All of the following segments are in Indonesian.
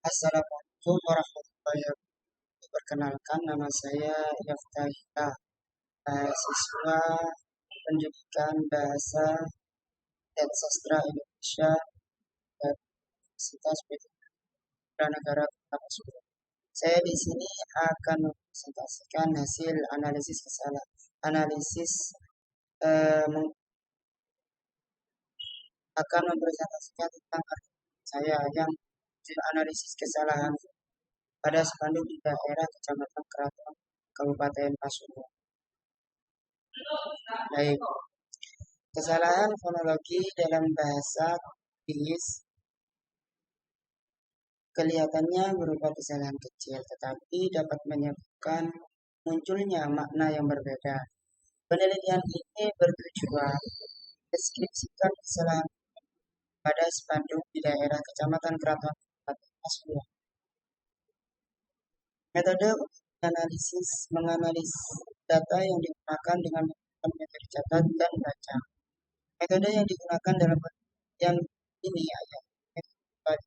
Assalamualaikum warahmatullahi wabarakatuh. Perkenalkan, nama saya Yaftahillah, mahasiswa Pendidikan Bahasa dan Sastra Indonesia dari Universitas Negara Kota Pasuruan. Saya di sini akan mempresentasikan hasil analisis kesalahan, analisis eh, meng- akan mempresentasikan tentang saya yang hasil analisis kesalahan pada spanduk di daerah Kecamatan Keraton, Kabupaten Pasuruan. Baik, kesalahan fonologi dalam bahasa Inggris kelihatannya berupa kesalahan kecil, tetapi dapat menyebabkan munculnya makna yang berbeda. Penelitian ini bertujuan mendeskripsikan kesalahan pada spanduk di daerah Kecamatan Keraton Kabupaten Pasuruan. Metode analisis menganalisis data yang digunakan dengan menggunakan metode catat dan baca. Metode yang digunakan dalam penelitian ini adalah metode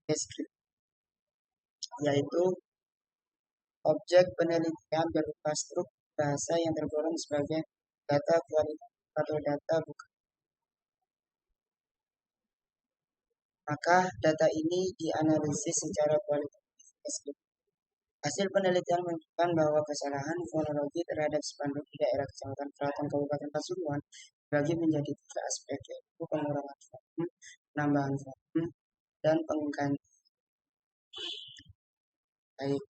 deskriptif, yaitu objek penelitian berupa struktur bahasa yang tergolong sebagai data kualitatif atau data bukan. Maka data ini dianalisis secara kualitatif deskriptif. Hasil penelitian menunjukkan bahwa kesalahan fonologi terhadap spanduk di daerah Kecamatan Keraton Kabupaten Pasuruan dibagi menjadi 3 aspek, yaitu pengurangan volume, penambahan volume, dan pengganti. Baik,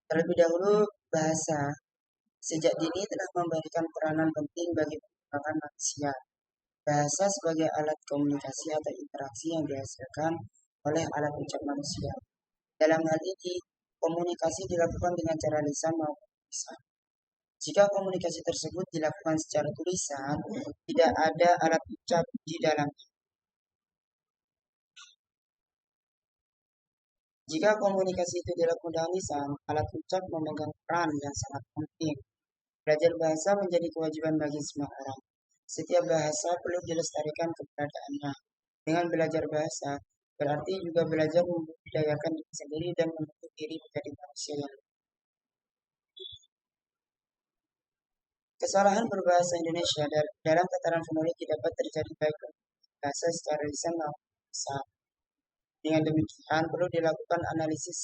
terlebih dahulu bahasa sejak dini telah memberikan peranan penting bagi perkembangan manusia. Bahasa sebagai alat komunikasi atau interaksi yang dihasilkan oleh alat ucap manusia. Dalam hal ini, komunikasi dilakukan dengan cara lisan maupun tulisan. Jika komunikasi tersebut dilakukan secara tulisan, tidak ada alat ucap di dalamnya. Jika komunikasi itu dilakukan dengan lisan, alat ucap memegang peran yang sangat penting. Belajar bahasa menjadi kewajiban bagi semua orang. Setiap bahasa perlu dilestarikan keberadaannya. Dengan belajar bahasa, berarti juga belajar membudidayakan diri sendiri dan membentuk diri menjadi manusia yang lebih. Kesalahan berbahasa Indonesia dalam tataran fonologi dapat terjadi baik bahasa secara lisan maupun tulisan. Dengan demikian, perlu dilakukan analisis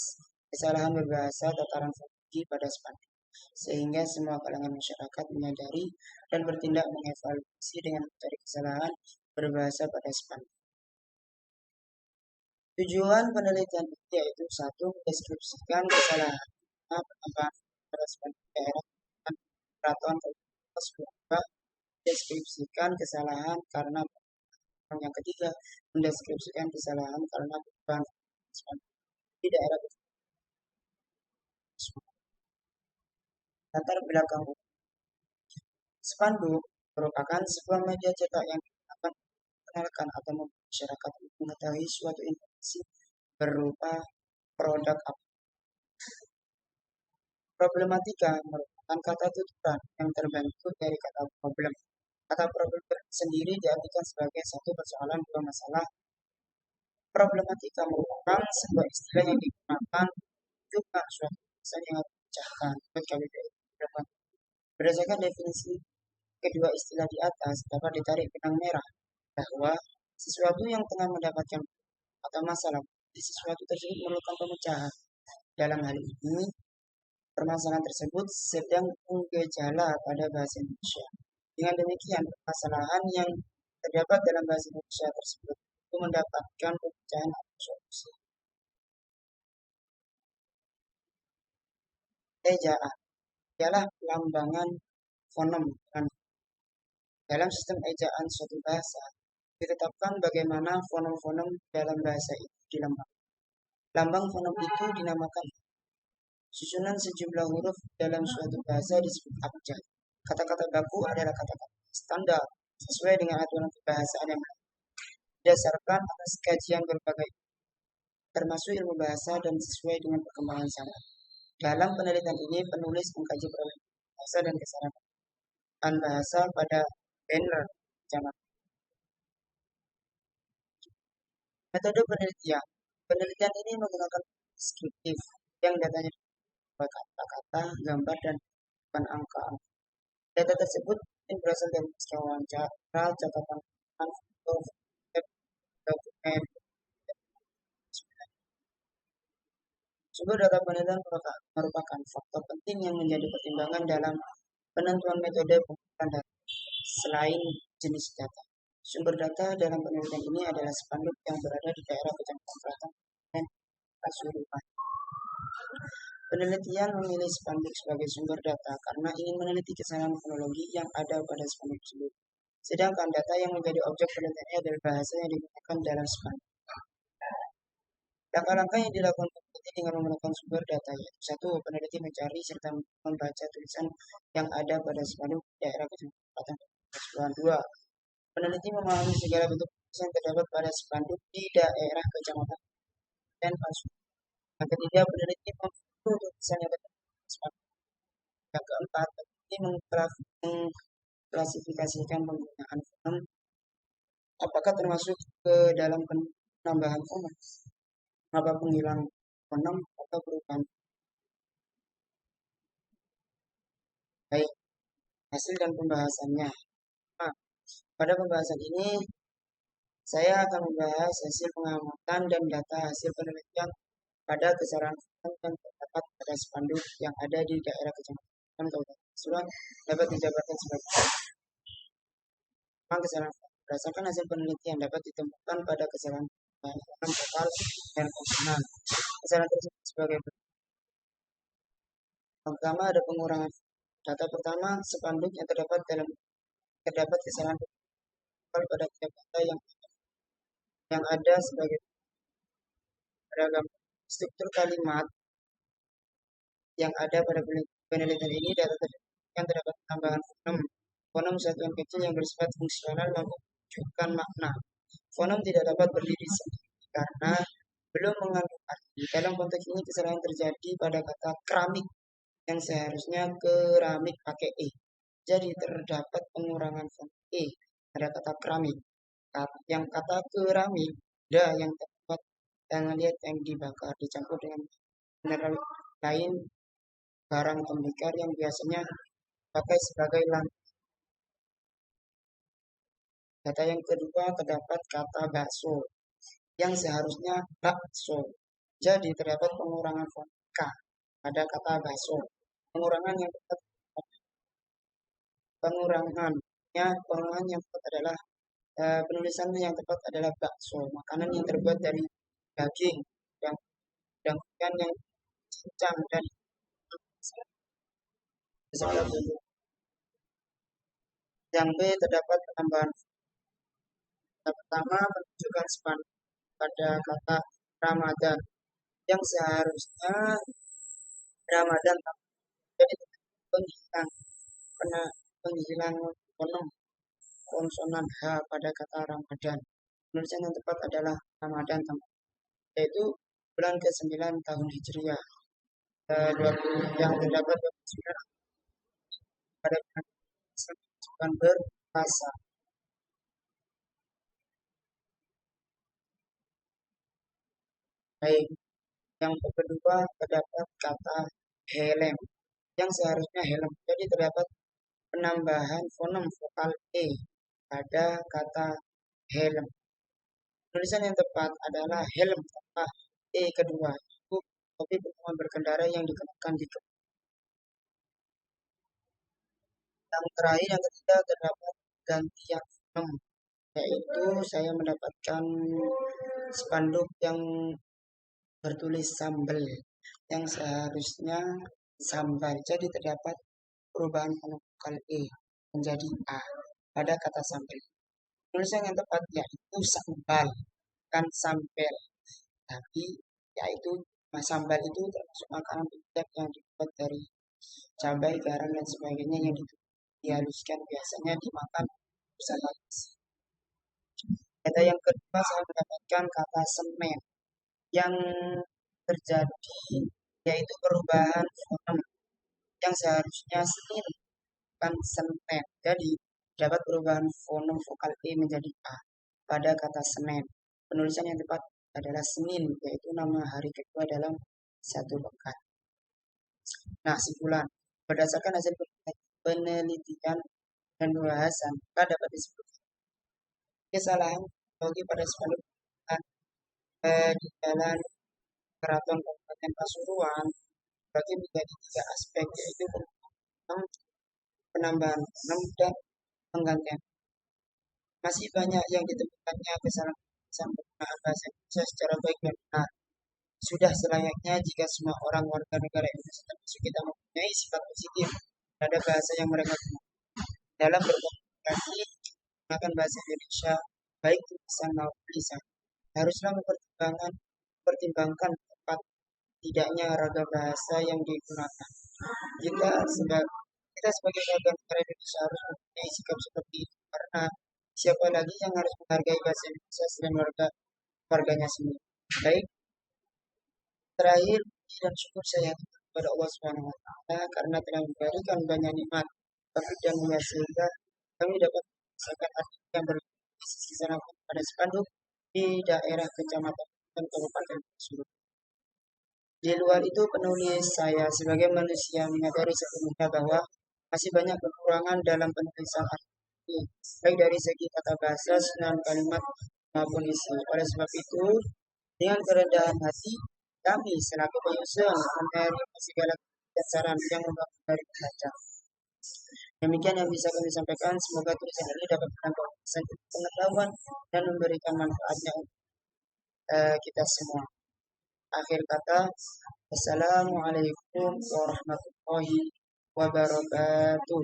kesalahan berbahasa tataran fonologi pada spanduk, sehingga semua kalangan masyarakat menyadari dan bertindak mengevaluasi dengan mencari kesalahan berbahasa pada spanduk. Tujuan penelitian ini yaitu 1. Mendeskripsikan kesalahan penambahan pada spanduk daerah Keraton Kabupaten Pasuruan. Mendeskripsikan kesalahan karena yang ketiga, mendeskripsikan kesalahan karena perubahan spanduk di daerah Pasuruan. Latar belakang spanduk merupakan sebuah media cetak yang digunakan mengenalkan atau masyarakat untuk mengetahui suatu informasi berupa produk apa. Problematika merupakan kata tutupan yang terbentuk dari kata problem. Kata problem sendiri diartikan sebagai satu persoalan dua masalah. Problematika merupakan sebuah istilah yang digunakan juga suatu masalah yang harus dipecahkan. Berdasarkan definisi kedua istilah di atas dapat ditarik benang merah bahwa sesuatu yang tengah mendapatkan atau masalah di sesuatu tersebut memerlukan pemecahan. Dalam hal ini, permasalahan tersebut sedang bergejala pada bahasa Indonesia. Dengan demikian, permasalahan yang terdapat dalam bahasa Indonesia tersebut itu mendapatkan pemecahan atau solusi. Ejaan ialah pelambangan fonem. Dalam sistem ejaan suatu bahasa, ditetapkan bagaimana fonem-fonem dalam bahasa itu dilambangkan. Lambang fonem itu dinamakan. Susunan sejumlah huruf dalam suatu bahasa disebut abjad. Kata-kata baku adalah kata-kata standar sesuai dengan aturan kebahasaan yang berdasarkan atas kajian berbagai termasuk ilmu bahasa dan sesuai dengan perkembangan zaman. Dalam penelitian ini, penulis mengkaji perbedaan bahasa dan kesalahan bahasa pada Banner zaman. Metode penelitian. Penelitian ini menggunakan deskriptif yang datanya berupa kata-kata, gambar, dan bukan angka. Data tersebut mungkin berasal dari hasil wawancara, catatan foto, web, dokumen. Sumber data penelitian merupakan faktor penting yang menjadi pertimbangan dalam penentuan metode pengumpulan data. Selain jenis data, sumber data dalam penelitian ini adalah spanduk yang berada di daerah Kecamatan Selatan dan Pasuruan. Penelitian memilih spanduk sebagai sumber data karena ingin meneliti kesalahan fonologi yang ada pada spanduk tersebut. Sedangkan data yang menjadi objek penelitiannya adalah bahasa yang digunakan dalam spanduk. Langkah-langkah yang dilakukan peneliti dengan menggunakan sumber data yaitu satu, peneliti mencari serta membaca tulisan yang ada pada spanduk daerah Kecamatan Pasuruan. Dua, peneliti memahami segala bentuk tulisan yang terdapat pada spanduk di daerah Kecamatan dan Pasuruan. Yang ketiga, peneliti memfoto tulisan yang terdapat pada spanduk. Yang keempat, peneliti mengklasifikasikan penggunaan fonem apakah termasuk ke dalam penambahan fonem, apa penghilang fonem atau perubahan. Baik, hasil dan pembahasannya. Nah, pada pembahasan ini saya akan membahas hasil pengamatan dan data hasil penelitian pada kesalahan fonem yang terdapat pada spanduk yang ada di daerah Kecamatan Kabupaten Pasuruan dapat dijabarkan sebagai kesalahan fonem. Berdasarkan hasil penelitian dapat ditemukan pada kesalahan fonem total dan konsonan. Kesalahan tersebut sebagai berikut. Yang pertama ada pengurangan. Data pertama, spanduk yang terdapat kesalahan total pada tiap kata yang ada sebagai beragam struktur kalimat yang ada pada penelitian ini. Data yang terdapat tambahan fonem. Fonem satuan kecil yang bersifat fungsional menunjukkan makna. Fonem tidak dapat berdiri sendiri karena belum mengandung arti. Dalam konteks ini kesalahan terjadi pada kata keramik yang seharusnya keramik pakai E. Jadi terdapat pengurangan fonem E pada kata keramik. Yang kata keramik, yang terdapat tangan liat yang dibakar dicampur dengan mineral lain barang tembikar yang biasanya pakai sebagai lampu. Data yang kedua terdapat kata bakso yang seharusnya bakso. Jadi terdapat pengurangan fonem K pada kata bakso. Pengurangan yang tepat pengurangan yang tepat adalah penulisan yang tepat adalah bakso, makanan yang terbuat dari daging dan ikan yang cincang dan segala bentuk. Yang B terdapat penambahan. Yang pertama menunjukkan spanduk pada kata Ramadan yang seharusnya Ramadan, jadi penghilang fonem konsonan H pada kata Ramadan. Penulisan yang tepat adalah Ramadan, yaitu bulan ke-9 tahun Hijriah. 20 yang terdapat 29 pada bulan berpuasa. Baik, yang kedua terdapat kata helm yang seharusnya helm. Jadi terdapat penambahan fonem vokal E pada kata helm. Tulisan yang tepat adalah helm tanpa E kedua. Itu topi pengaman berkendara yang dikenakan di yang terakhir, yang ketiga terdapat gantian fonem, yaitu saya mendapatkan spanduk yang bertulis sambal yang seharusnya sambal. Jadi terdapat perubahan fonem vokal E menjadi A pada kata sambal. Tulisan yang tepat yaitu sambal, bukan sampel. Tapi yaitu sambal itu termasuk makanan penyedap yang dibuat dari cabai, garam, dan sebagainya yang dihaluskan, biasanya dimakan bersama nasi. Data yang kedua saya mendapatkan kata semen yang terjadi yaitu perubahan fonem yang seharusnya sin bukan semen. Jadi dapat perubahan fonem vokal E menjadi A pada kata semen. penulisan yang tepat adalah Senin, yaitu nama hari kedua dalam satu pekan. Nah, simpulan. Berdasarkan hasil penelitian dan pembahasan, maka dapat disebutkan kesalahan teknologi pada spanduk di Jalan Keraton Kabupaten Pasuruan bagi menjadi tiga aspek, yaitu penambahan enam dan penggantian. Masih banyak yang ditemukannya kesalahan penggunaan bahasa Indonesia secara baik dan benar. Sudah selayaknya jika semua orang warga negara Indonesia termasuk kita mempunyai sifat positif terhadap bahasa yang mereka gunakan. Dalam berkomunikasi menggunakan bahasa Indonesia, baik tulisan maupun lisan, haruslah mempertimbangkan tepat tidaknya ragam bahasa yang digunakan. Kita sebagai kita sebagai warga negara Indonesia harus mempunyai sikap seperti itu karena siapa lagi yang harus menghargai bahasa Indonesia selain warganya sendiri. Baik, terakhir dan syukur saya kepada Allah Subhanahu wa taala karena telah memberikan banyak nikmat taufik dan hidayah sehingga kami dapat merasakan arti yang berisi sana pada spanduk di daerah kecamatan dan kabupaten Pasuruan. Di luar itu penulis saya sebagai manusia menyadari sepenuhnya bahwa masih banyak kekurangan dalam penulisan arti, baik dari segi kata bahasa, susunan kalimat maupun isi. Oleh sebab itu, dengan kerendahan hati, kami selaku penyusun menerima segala dan saran yang membangun dari pembaca. Demikian yang bisa kami sampaikan. Semoga tulisan ini dapat menambah pengetahuan dan memberikan manfaatnya untuk kita semua. Akhir kata, Assalamualaikum warahmatullahi wabarakatuh.